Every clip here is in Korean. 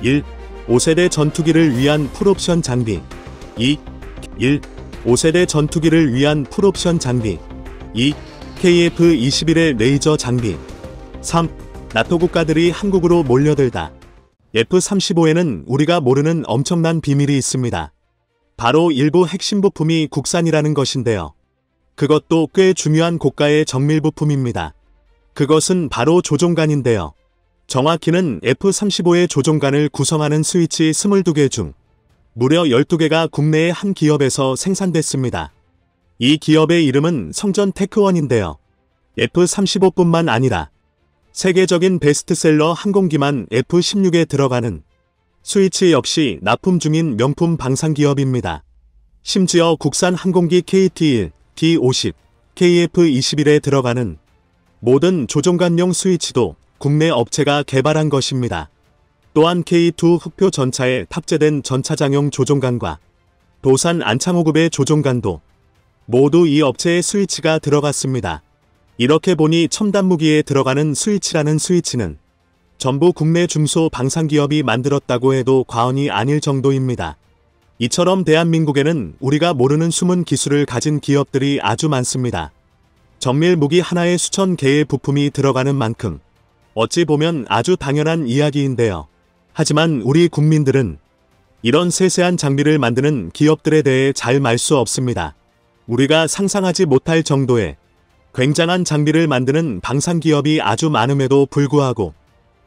1. 5세대 전투기를 위한 풀옵션 장비. 2. 1. 5세대 전투기를 위한 풀옵션 장비. 2. KF-21의 레이저 장비. 3. 나토 국가들이 한국으로 몰려들다. F-35에는 우리가 모르는 엄청난 비밀이 있습니다. 바로 일부 핵심 부품이 국산이라는 것인데요. 그것도 꽤 중요한 고가의 정밀 부품입니다. 그것은 바로 조종관인데요. 정확히는 F-35의 조종관을 구성하는 스위치 22개 중 무려 12개가 국내의 한 기업에서 생산됐습니다. 이 기업의 이름은 성전테크원인데요. F-35뿐만 아니라 세계적인 베스트셀러 항공기만 F-16에 들어가는 스위치 역시 납품 중인 명품 방산기업입니다. 심지어 국산 항공기 KT-1, D-50, KF-21에 들어가는 모든 조종관용 스위치도 국내 업체가 개발한 것입니다. 또한 K2 흑표 전차에 탑재된 전차장용 조종관과 도산 안창호급의 조종관도 모두 이 업체의 스위치가 들어갔습니다. 이렇게 보니 첨단 무기에 들어가는 스위치라는 스위치는 전부 국내 중소 방산기업이 만들었다고 해도 과언이 아닐 정도입니다. 이처럼 대한민국에는 우리가 모르는 숨은 기술을 가진 기업들이 아주 많습니다. 정밀 무기 하나에 수천 개의 부품이 들어가는 만큼 어찌 보면 아주 당연한 이야기인데요. 하지만 우리 국민들은 이런 세세한 장비를 만드는 기업들에 대해 잘 말 수 없습니다. 우리가 상상하지 못할 정도의 굉장한 장비를 만드는 방산기업이 아주 많음에도 불구하고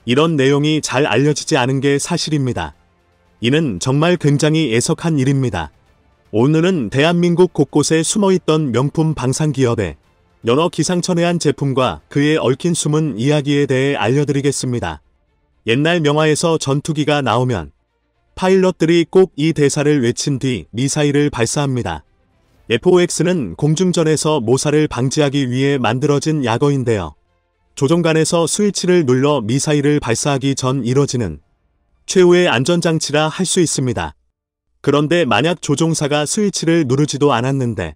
이런 내용이 잘 알려지지 않은 게 사실입니다. 이는 정말 굉장히 애석한 일입니다. 오늘은 대한민국 곳곳에 숨어있던 명품 방산기업의 여러 기상천외한 제품과 그에 얽힌 숨은 이야기에 대해 알려드리겠습니다. 옛날 영화에서 전투기가 나오면 파일럿들이 꼭 이 대사를 외친 뒤 미사일을 발사합니다. FOX는 공중전에서 모사를 방지하기 위해 만들어진 약어인데요. 조종관에서 스위치를 눌러 미사일을 발사하기 전 이뤄지는 최후의 안전장치라 할 수 있습니다. 그런데 만약 조종사가 스위치를 누르지도 않았는데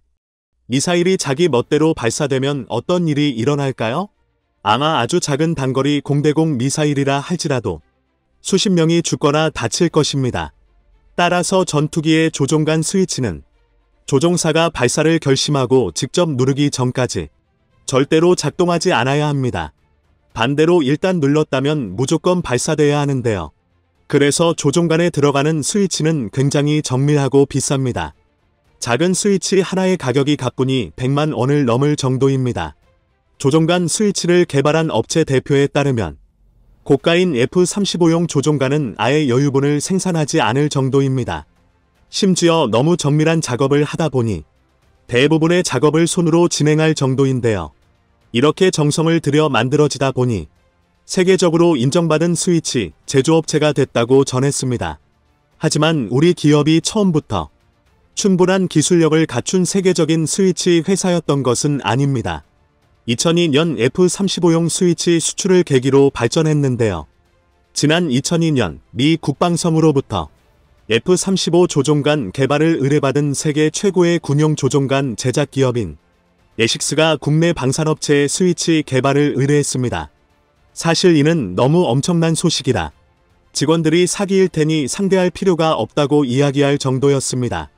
미사일이 자기 멋대로 발사되면 어떤 일이 일어날까요? 아마 아주 작은 단거리 공대공 미사일이라 할지라도 수십 명이 죽거나 다칠 것입니다. 따라서 전투기의 조종관 스위치는 조종사가 발사를 결심하고 직접 누르기 전까지 절대로 작동하지 않아야 합니다. 반대로 일단 눌렀다면 무조건 발사돼야 하는데요. 그래서 조종관에 들어가는 스위치는 굉장히 정밀하고 비쌉니다. 작은 스위치 하나의 가격이 가뿐히 100만 원을 넘을 정도입니다. 조종관 스위치를 개발한 업체 대표에 따르면 고가인 F-35용 조종관은 아예 여유분을 생산하지 않을 정도입니다. 심지어 너무 정밀한 작업을 하다 보니 대부분의 작업을 손으로 진행할 정도인데요. 이렇게 정성을 들여 만들어지다 보니 세계적으로 인정받은 스위치 제조업체가 됐다고 전했습니다. 하지만 우리 기업이 처음부터 충분한 기술력을 갖춘 세계적인 스위치 회사였던 것은 아닙니다. 2002년 F-35용 스위치 수출을 계기로 발전했는데요. 지난 2002년 미 국방성으로부터 F-35 조종관 개발을 의뢰받은 세계 최고의 군용 조종관 제작 기업인 에식스가 국내 방산업체의 스위치 개발을 의뢰했습니다. 사실 이는 너무 엄청난 소식이라 직원들이 사기일 테니 상대할 필요가 없다고 이야기할 정도였습니다.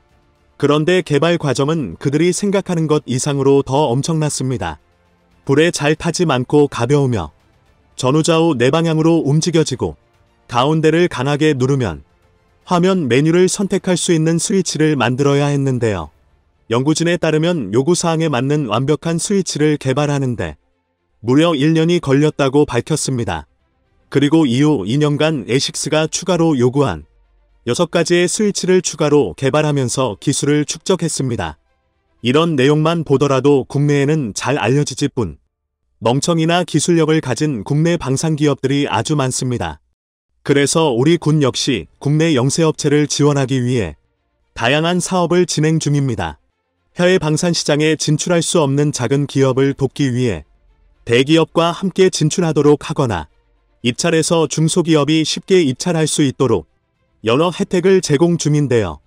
그런데 개발 과정은 그들이 생각하는 것 이상으로 더 엄청났습니다. 불에 잘 타지 않고 가벼우며 전후좌우 네 방향으로 움직여지고 가운데를 강하게 누르면 화면 메뉴를 선택할 수 있는 스위치를 만들어야 했는데요. 연구진에 따르면 요구사항에 맞는 완벽한 스위치를 개발하는데 무려 1년이 걸렸다고 밝혔습니다. 그리고 이후 2년간 에식스가 추가로 요구한 6가지의 스위치를 추가로 개발하면서 기술을 축적했습니다. 이런 내용만 보더라도 국내에는 잘 알려지지 뿐 멍청이나 기술력을 가진 국내 방산기업들이 아주 많습니다. 그래서 우리 군 역시 국내 영세업체를 지원하기 위해 다양한 사업을 진행 중입니다. 해외 방산시장에 진출할 수 없는 작은 기업을 돕기 위해 대기업과 함께 진출하도록 하거나 입찰해서 중소기업이 쉽게 입찰할 수 있도록 여러 혜택을 제공 중인데요.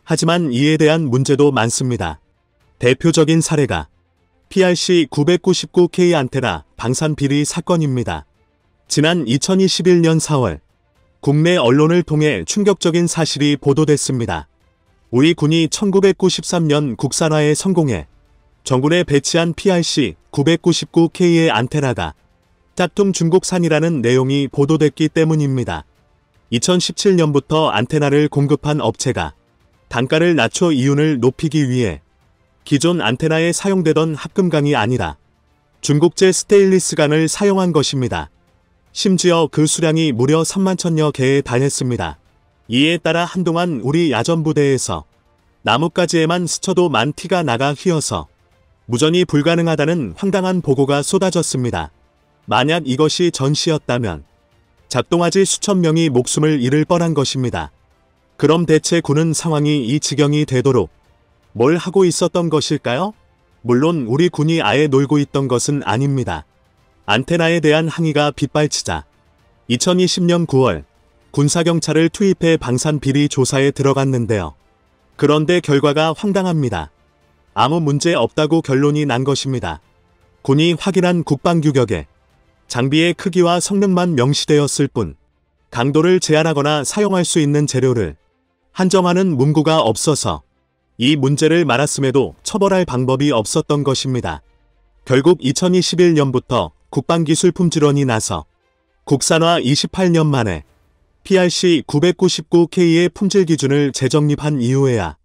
하지만 이에 대한 문제도 많습니다. 대표적인 사례가 PRC-999K 안테나 방산 비리 사건입니다. 지난 2021년 4월 국내 언론을 통해 충격적인 사실이 보도됐습니다. 우리 군이 1993년 국산화에 성공해 전군에 배치한 PRC-999K의 안테나가 짝퉁 중국산이라는 내용이 보도됐기 때문입니다. 2017년부터 안테나를 공급한 업체가 단가를 낮춰 이윤을 높이기 위해 기존 안테나에 사용되던 합금강이 아니라 중국제 스테인리스강을 사용한 것입니다. 심지어 그 수량이 무려 3만 천여 개에 달했습니다. 이에 따라 한동안 우리 야전부대에서 나뭇가지에만 스쳐도 만 티가 나가 휘어서 무전이 불가능하다는 황당한 보고가 쏟아졌습니다. 만약 이것이 전시였다면 작동하지 수천 명이 목숨을 잃을 뻔한 것입니다. 그럼 대체 군은 상황이 이 지경이 되도록 뭘 하고 있었던 것일까요? 물론 우리 군이 아예 놀고 있던 것은 아닙니다. 안테나에 대한 항의가 빗발치자 2020년 9월 군사경찰을 투입해 방산 비리 조사에 들어갔는데요. 그런데 결과가 황당합니다. 아무 문제 없다고 결론이 난 것입니다. 군이 확인한 국방규격에 장비의 크기와 성능만 명시되었을 뿐 강도를 제한하거나 사용할 수 있는 재료를 한정하는 문구가 없어서 이 문제를 말았음에도 처벌할 방법이 없었던 것입니다. 결국 2021년부터 국방기술품질원이 나서 국산화 28년 만에 PRC-999K의 품질 기준을 재정립한 이후에야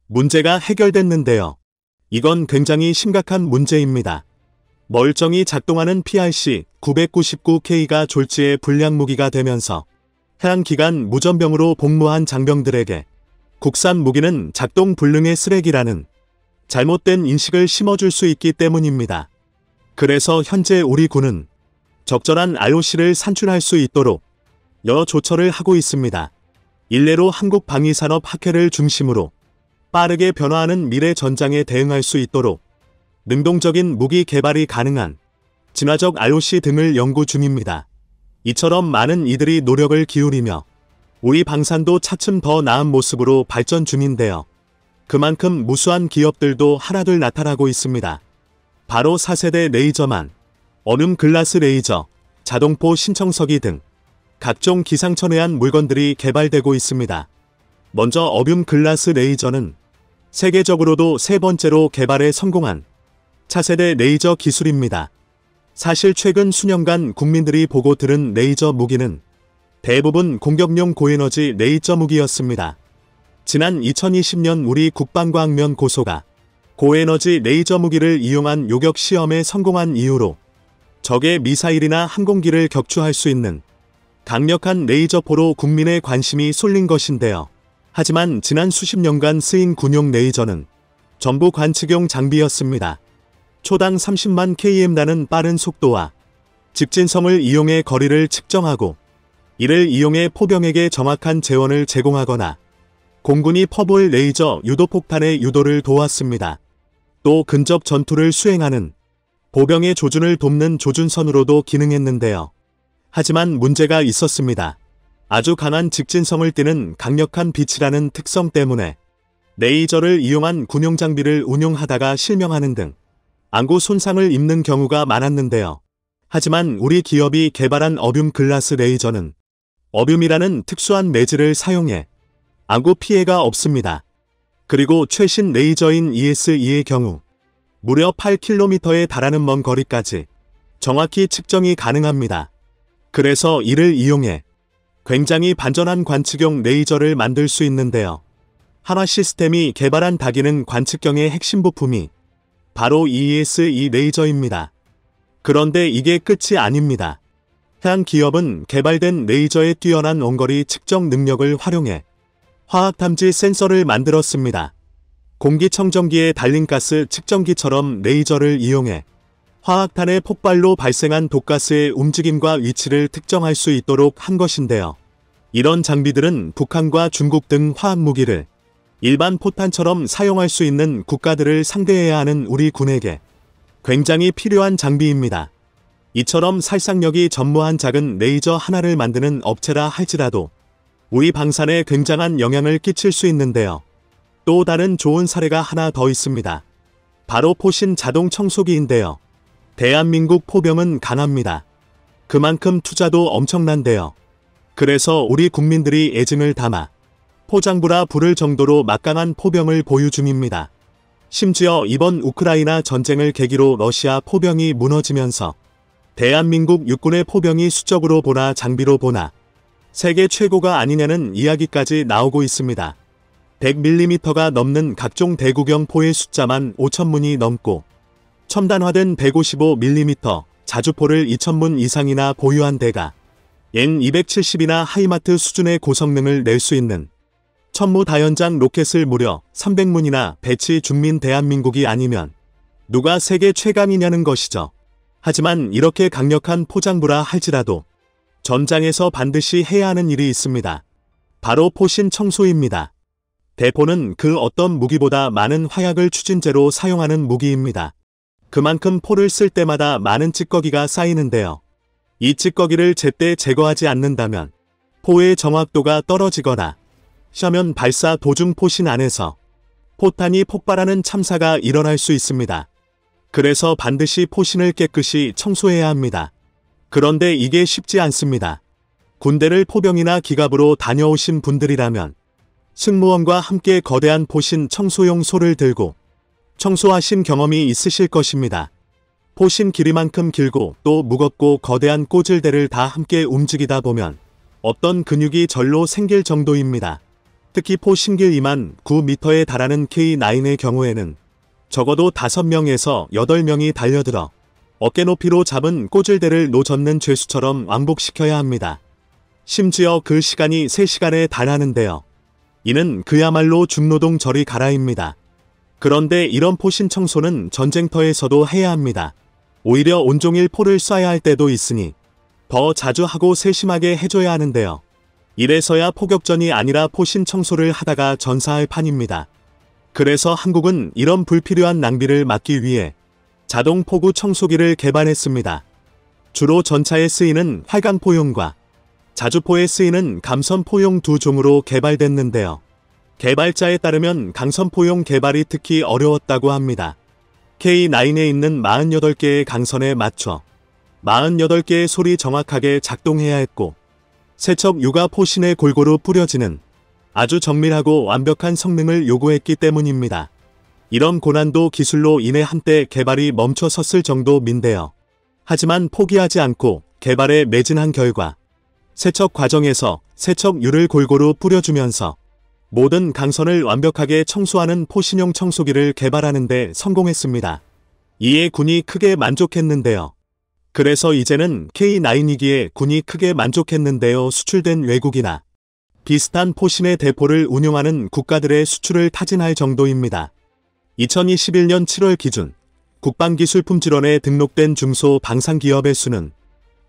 문제가 해결됐는데요. 이건 굉장히 심각한 문제입니다. 멀쩡히 작동하는 PRC-999K가 졸지에 불량 무기가 되면서 해양기간 무전병으로 복무한 장병들에게 국산 무기는 작동 불능의 쓰레기라는 잘못된 인식을 심어줄 수 있기 때문입니다. 그래서 현재 우리 군은 적절한 ROC를 산출할 수 있도록 여러 조처를 하고 있습니다. 일례로 한국방위산업학회를 중심으로 빠르게 변화하는 미래 전장에 대응할 수 있도록 능동적인 무기 개발이 가능한 진화적 ROC 등을 연구 중입니다. 이처럼 많은 이들이 노력을 기울이며 우리 방산도 차츰 더 나은 모습으로 발전 중인데요. 그만큼 무수한 기업들도 하나둘 나타나고 있습니다. 바로 4세대 레이저만, 얼음 글라스 레이저, 자동포 신청서기 등 각종 기상천외한 물건들이 개발되고 있습니다. 먼저 얼음 글라스 레이저는 세계적으로도 세 번째로 개발에 성공한 차세대 레이저 기술입니다. 사실 최근 수년간 국민들이 보고 들은 레이저 무기는 대부분 공격용 고에너지 레이저 무기였습니다. 지난 2020년 우리 국방과학면 고소가 고에너지 레이저 무기를 이용한 요격 시험에 성공한 이후로 적의 미사일이나 항공기를 격추할 수 있는 강력한 레이저포로 국민의 관심이 쏠린 것인데요. 하지만 지난 수십 년간 쓰인 군용 레이저는 전부 관측용 장비였습니다. 초당 30만 km 나는 빠른 속도와 직진성을 이용해 거리를 측정하고 이를 이용해 포병에게 정확한 재원을 제공하거나 공군이 퍼볼 레이저 유도폭탄의 유도를 도왔습니다. 또 근접 전투를 수행하는 보병의 조준을 돕는 조준선으로도 기능했는데요. 하지만 문제가 있었습니다. 아주 강한 직진성을 띠는 강력한 빛이라는 특성 때문에 레이저를 이용한 군용 장비를 운용하다가 실명하는 등 안구 손상을 입는 경우가 많았는데요. 하지만 우리 기업이 개발한 얼음 글라스 레이저는 얼음이라는 특수한 매질을 사용해 안구 피해가 없습니다. 그리고 최신 레이저인 ES2의 경우 무려 8km에 달하는 먼 거리까지 정확히 측정이 가능합니다. 그래서 이를 이용해 굉장히 반전한 관측용 레이저를 만들 수 있는데요. 한화 시스템이 개발한 다기능 관측경의 핵심 부품이 바로 ES2 레이저입니다. 그런데 이게 끝이 아닙니다. 해양 기업은 개발된 레이저의 뛰어난 원거리 측정 능력을 활용해 화학탐지 센서를 만들었습니다. 공기청정기에 달린 가스 측정기처럼 레이저를 이용해 화학탄의 폭발로 발생한 독가스의 움직임과 위치를 특정할 수 있도록 한 것인데요. 이런 장비들은 북한과 중국 등 화학무기를 일반 포탄처럼 사용할 수 있는 국가들을 상대해야 하는 우리 군에게 굉장히 필요한 장비입니다. 이처럼 살상력이 전무한 작은 레이저 하나를 만드는 업체라 할지라도 우리 방산에 굉장한 영향을 끼칠 수 있는데요. 또 다른 좋은 사례가 하나 더 있습니다. 바로 포신 자동 청소기인데요. 대한민국 포병은 강합니다. 그만큼 투자도 엄청난데요. 그래서 우리 국민들이 애증을 담아 포장부라 부를 정도로 막강한 포병을 보유 중입니다. 심지어 이번 우크라이나 전쟁을 계기로 러시아 포병이 무너지면서 대한민국 육군의 포병이 수적으로 보나 장비로 보나 세계 최고가 아니냐는 이야기까지 나오고 있습니다. 100mm가 넘는 각종 대구경 포의 숫자만 5,000문이 넘고 첨단화된 155mm 자주포를 2,000문 이상이나 보유한 대가 N270이나 하이마트 수준의 고성능을 낼 수 있는 천무다연장 로켓을 무려 300문이나 배치 중민 대한민국이 아니면 누가 세계 최강이냐는 것이죠. 하지만 이렇게 강력한 포장부라 할지라도 전장에서 반드시 해야 하는 일이 있습니다. 바로 포신 청소입니다. 대포는 그 어떤 무기보다 많은 화약을 추진제로 사용하는 무기입니다. 그만큼 포를 쓸 때마다 많은 찌꺼기가 쌓이는데요. 이 찌꺼기를 제때 제거하지 않는다면 포의 정확도가 떨어지거나 샤면 발사 도중 포신 안에서 포탄이 폭발하는 참사가 일어날 수 있습니다. 그래서 반드시 포신을 깨끗이 청소해야 합니다. 그런데 이게 쉽지 않습니다. 군대를 포병이나 기갑으로 다녀오신 분들이라면 승무원과 함께 거대한 포신 청소용 소를 들고 청소하신 경험이 있으실 것입니다. 포신 길이만큼 길고 또 무겁고 거대한 꽂을대를 다 함께 움직이다 보면 어떤 근육이 절로 생길 정도입니다. 특히 포신 길 2만 9m에 달하는 K9의 경우에는 적어도 5명에서 8명이 달려들어 어깨 높이로 잡은 꽂을대를 노젓는 죄수처럼 왕복시켜야 합니다. 심지어 그 시간이 3시간에 달하는데요. 이는 그야말로 중노동 저리 가라입니다. 그런데 이런 포신 청소는 전쟁터에서도 해야 합니다. 오히려 온종일 포를 쏴야 할 때도 있으니 더 자주 하고 세심하게 해줘야 하는데요. 이래서야 포격전이 아니라 포신 청소를 하다가 전사할 판입니다. 그래서 한국은 이런 불필요한 낭비를 막기 위해 자동 포구 청소기를 개발했습니다. 주로 전차에 쓰이는 활강포용과 자주포에 쓰이는 감선포용 두 종으로 개발됐는데요. 개발자에 따르면 강선포용 개발이 특히 어려웠다고 합니다. K9에 있는 48개의 강선에 맞춰 48개의 솔이 정확하게 작동해야 했고 세척 유가 포신에 골고루 뿌려지는 아주 정밀하고 완벽한 성능을 요구했기 때문입니다. 이런 고난도 기술로 인해 한때 개발이 멈춰섰을 정도인데요. 하지만 포기하지 않고 개발에 매진한 결과 세척 과정에서 세척유를 골고루 뿌려주면서 모든 강선을 완벽하게 청소하는 포신용 청소기를 개발하는 데 성공했습니다. 이에 군이 크게 만족했는데요. 그래서 이제는 K9이기에 군이 크게 만족했는데요. 수출된 외국이나 비슷한 포신의 대포를 운용하는 국가들의 수출을 타진할 정도입니다. 2021년 7월 기준 국방기술품질원에 등록된 중소방산기업의 수는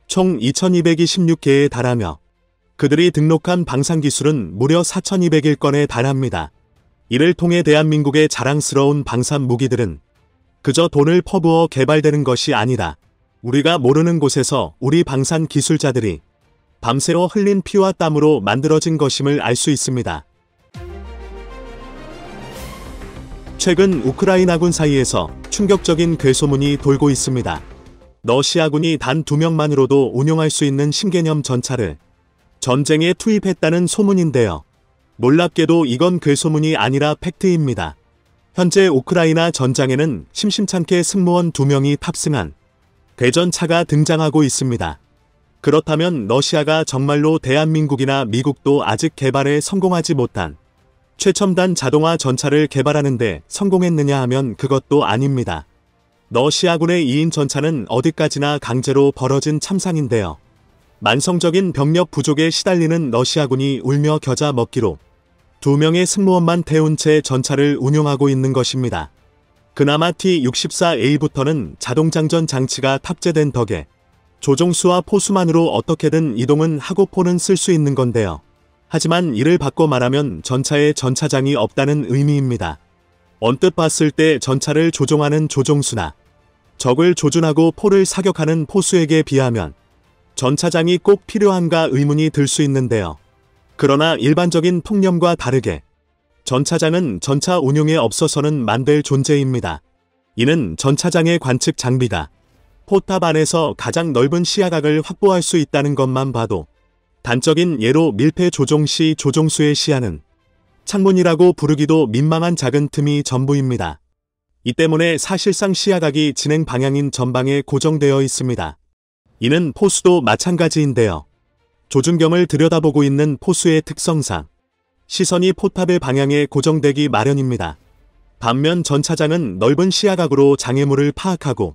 총 2226개에 달하며 그들이 등록한 방산기술은 무려 4201건에 달합니다. 이를 통해 대한민국의 자랑스러운 방산 무기들은 그저 돈을 퍼부어 개발되는 것이 아니라 우리가 모르는 곳에서 우리 방산 기술자들이 밤새워 흘린 피와 땀으로 만들어진 것임을 알 수 있습니다. 최근 우크라이나군 사이에서 충격적인 괴소문이 돌고 있습니다. 러시아군이 단 2명만으로도 운용할 수 있는 신개념 전차를 전쟁에 투입했다는 소문인데요. 놀랍게도 이건 괴소문이 아니라 팩트입니다. 현재 우크라이나 전장에는 심심찮게 승무원 2명이 탑승한 대전차가 등장하고 있습니다. 그렇다면 러시아가 정말로 대한민국이나 미국도 아직 개발에 성공하지 못한 최첨단 자동화 전차를 개발하는데 성공했느냐 하면 그것도 아닙니다. 러시아군의 2인 전차는 어디까지나 강제로 벌어진 참상인데요. 만성적인 병력 부족에 시달리는 러시아군이 울며 겨자 먹기로 2명의 승무원만 태운 채 전차를 운용하고 있는 것입니다. 그나마 T-64A부터는 자동장전 장치가 탑재된 덕에 조종수와 포수만으로 어떻게든 이동은 하고 포는 쓸 수 있는 건데요. 하지만 이를 바꿔 말하면 전차에 전차장이 없다는 의미입니다. 언뜻 봤을 때 전차를 조종하는 조종수나 적을 조준하고 포를 사격하는 포수에게 비하면 전차장이 꼭 필요한가 의문이 들 수 있는데요. 그러나 일반적인 통념과 다르게 전차장은 전차 운용에 없어서는 안 될 존재입니다. 이는 전차장의 관측 장비가 포탑 안에서 가장 넓은 시야각을 확보할 수 있다는 것만 봐도 단적인 예로 밀폐 조종 시 조종수의 시야는 창문이라고 부르기도 민망한 작은 틈이 전부입니다. 이 때문에 사실상 시야각이 진행 방향인 전방에 고정되어 있습니다. 이는 포수도 마찬가지인데요. 조준경을 들여다보고 있는 포수의 특성상 시선이 포탑의 방향에 고정되기 마련입니다. 반면 전차장은 넓은 시야각으로 장애물을 파악하고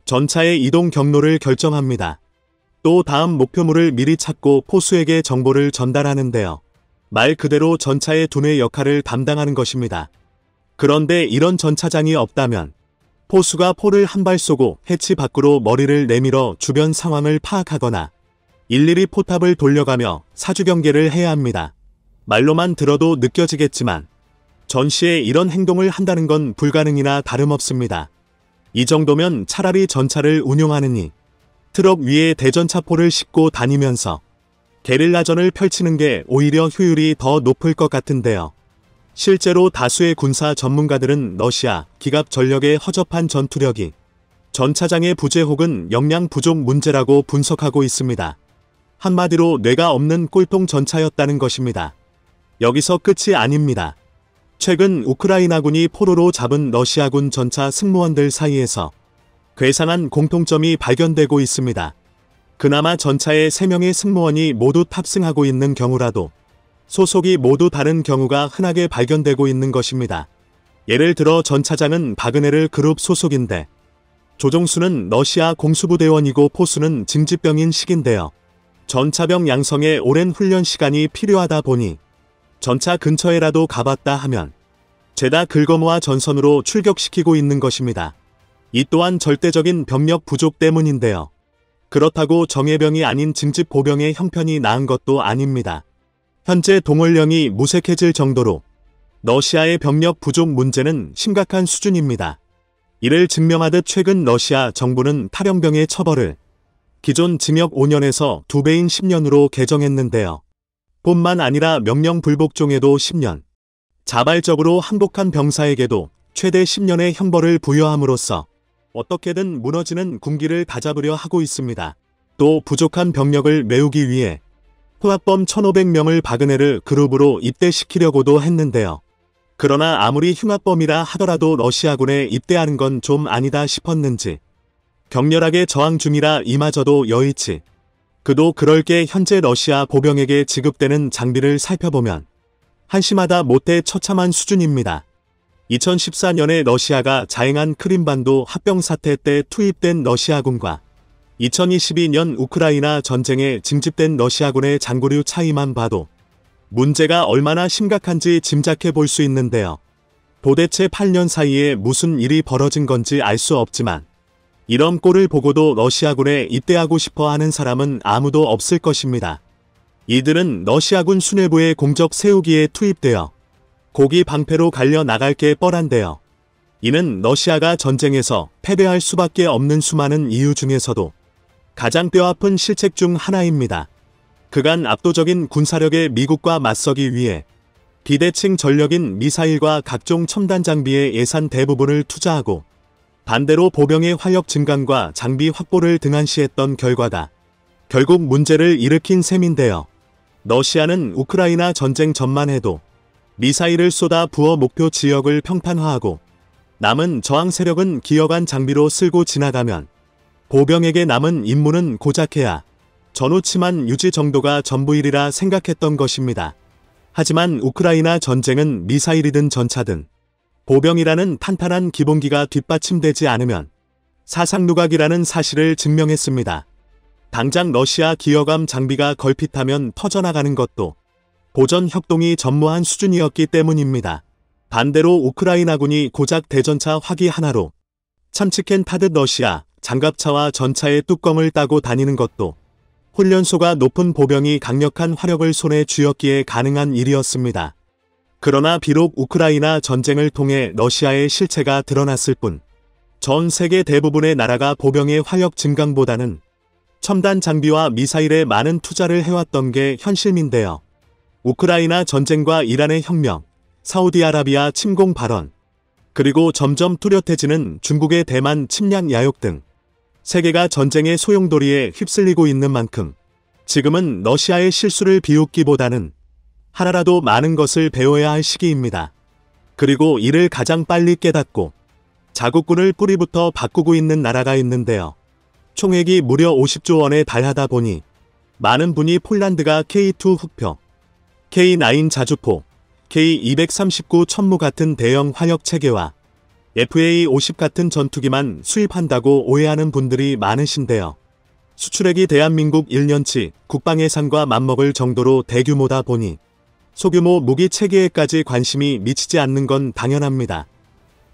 전차의 이동 경로를 결정합니다. 또 다음 목표물을 미리 찾고 포수에게 정보를 전달하는데요. 말 그대로 전차의 두뇌 역할을 담당하는 것입니다. 그런데 이런 전차장이 없다면 포수가 포를 한 발 쏘고 해치 밖으로 머리를 내밀어 주변 상황을 파악하거나 일일이 포탑을 돌려가며 사주경계를 해야 합니다. 말로만 들어도 느껴지겠지만 전시에 이런 행동을 한다는 건 불가능이나 다름없습니다. 이 정도면 차라리 전차를 운용하느니 트럭 위에 대전차포를 싣고 다니면서 게릴라전을 펼치는 게 오히려 효율이 더 높을 것 같은데요. 실제로 다수의 군사 전문가들은 러시아 기갑 전력의 허접한 전투력이 전차장의 부재 혹은 역량 부족 문제라고 분석하고 있습니다. 한마디로 뇌가 없는 꼴통 전차였다는 것입니다. 여기서 끝이 아닙니다. 최근 우크라이나군이 포로로 잡은 러시아군 전차 승무원들 사이에서 괴상한 공통점이 발견되고 있습니다. 그나마 전차에 3명의 승무원이 모두 탑승하고 있는 경우라도 소속이 모두 다른 경우가 흔하게 발견되고 있는 것입니다. 예를 들어 전차장은 바그네르 그룹 소속인데 조종수는 러시아 공수부대원이고 포수는 징집병인 식인데요. 전차병 양성에 오랜 훈련 시간이 필요하다 보니 전차 근처에라도 가봤다 하면 죄다 긁어모아 전선으로 출격시키고 있는 것입니다. 이 또한 절대적인 병력 부족 때문인데요. 그렇다고 정예병이 아닌 징집 보병의 형편이 나은 것도 아닙니다. 현재 동원령이 무색해질 정도로 러시아의 병력 부족 문제는 심각한 수준입니다. 이를 증명하듯 최근 러시아 정부는 탈영병의 처벌을 기존 징역 5년에서 2배인 10년으로 개정했는데요. 뿐만 아니라 명령 불복종에도 10년, 자발적으로 항복한 병사에게도 최대 10년의 형벌을 부여함으로써 어떻게든 무너지는 군기를 다잡으려 하고 있습니다. 또 부족한 병력을 메우기 위해 흉악범 1,500명을 바그네르 그룹으로 입대시키려고도 했는데요. 그러나 아무리 흉악범이라 하더라도 러시아군에 입대하는 건 좀 아니다 싶었는지 격렬하게 저항 중이라 이마저도 여의치. 그도 그럴 게 현재 러시아 보병에게 지급되는 장비를 살펴보면 한심하다 못해 처참한 수준입니다. 2014년에 러시아가 자행한 크림반도 합병 사태 때 투입된 러시아군과 2022년 우크라이나 전쟁에 징집된 러시아군의 장구류 차이만 봐도 문제가 얼마나 심각한지 짐작해 볼 수 있는데요. 도대체 8년 사이에 무슨 일이 벌어진 건지 알 수 없지만 이런 꼴을 보고도 러시아군에 입대하고 싶어 하는 사람은 아무도 없을 것입니다. 이들은 러시아군 수뇌부의 공적 세우기에 투입되어 고기 방패로 갈려 나갈 게 뻔한데요. 이는 러시아가 전쟁에서 패배할 수밖에 없는 수많은 이유 중에서도 가장 뼈아픈 실책 중 하나입니다. 그간 압도적인 군사력의 미국과 맞서기 위해 비대칭 전력인 미사일과 각종 첨단 장비의 예산 대부분을 투자하고 반대로 보병의 화력 증강과 장비 확보를 등한시했던 결과다. 결국 문제를 일으킨 셈인데요. 러시아는 우크라이나 전쟁 전만 해도 미사일을 쏟아 부어 목표 지역을 평탄화하고 남은 저항 세력은 기어간 장비로 쓸고 지나가면 보병에게 남은 임무는 고작 해야 전후 치만 유지 정도가 전부일이라 생각했던 것입니다. 하지만 우크라이나 전쟁은 미사일이든 전차든 보병이라는 탄탄한 기본기가 뒷받침되지 않으면 사상누각이라는 사실을 증명했습니다. 당장 러시아 기어감 장비가 걸핏하면 퍼져나가는 것도 보전 협동이 전무한 수준이었기 때문입니다. 반대로 우크라이나군이 고작 대전차 화기 하나로 참치캔 타듯 러시아 장갑차와 전차의 뚜껑을 따고 다니는 것도 훈련소가 높은 보병이 강력한 화력을 손에 쥐었기에 가능한 일이었습니다. 그러나 비록 우크라이나 전쟁을 통해 러시아의 실체가 드러났을 뿐 전 세계 대부분의 나라가 보병의 화력 증강보다는 첨단 장비와 미사일에 많은 투자를 해왔던 게 현실인데요. 우크라이나 전쟁과 이란의 혁명, 사우디아라비아 침공 발언, 그리고 점점 뚜렷해지는 중국의 대만 침략 야욕 등 세계가 전쟁의 소용돌이에 휩쓸리고 있는 만큼 지금은 러시아의 실수를 비웃기보다는 하나라도 많은 것을 배워야 할 시기입니다. 그리고 이를 가장 빨리 깨닫고 자국군을 뿌리부터 바꾸고 있는 나라가 있는데요. 총액이 무려 50조 원에 달하다 보니 많은 분이 폴란드가 K2 흑표, K9 자주포, K239 천무 같은 대형 화력 체계와 FA50 같은 전투기만 수입한다고 오해하는 분들이 많으신데요. 수출액이 대한민국 1년치 국방 예산과 맞먹을 정도로 대규모다 보니 소규모 무기 체계에까지 관심이 미치지 않는 건 당연합니다.